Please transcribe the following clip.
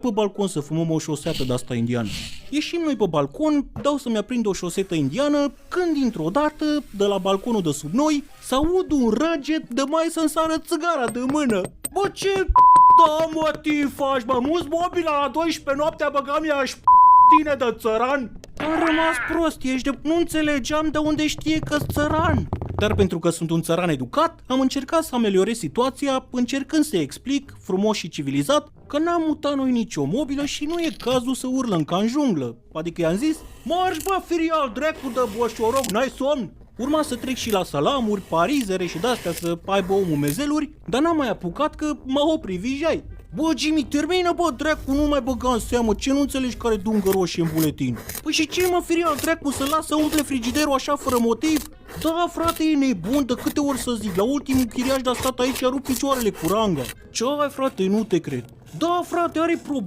pe balcon să fumăm o șosetă de-asta indiană. Ieșim noi pe balcon, dau să-mi aprind o șosetă indiană, când dintr-o dată, de la balconul de sub noi, s-aud un răget de mai să-mi sară țigara de mână. Bă, ce da, mă, faci, mă, muți mobila la 12 noaptea, băgam ea-și tine de țăran. Am rămas prost, nu înțelegeam de unde știe că-s țăran. Dar pentru că sunt un țăran educat, am încercat să ameliorez situația, încercând să explic, frumos și civilizat, că n-am mutat noi nicio mobilă și nu e cazul să urlăm ca în junglă. Adică i-am zis, marș bă, firial, dracu de boșoroc, n-ai somn? Urma să trec și la salamuri, parizere și de-astea să aibă omul mezeluri, dar n-am mai apucat că mă opri vijai. Bă, Jimmy, termină, bă, dracu, nu mai băga în seamă, ce nu înțelegi care dungă roșie în buletin? Păi și ce mă, firial, dracu, să lasă umple frigiderul așa fără motiv? Da, frate, e nebun, de câte ori să zic, la ultimul chiriaș de-a stat aici a rupt picioarele cu ranga. Ce ai, frate, nu te cred. Da, frate, are probleme.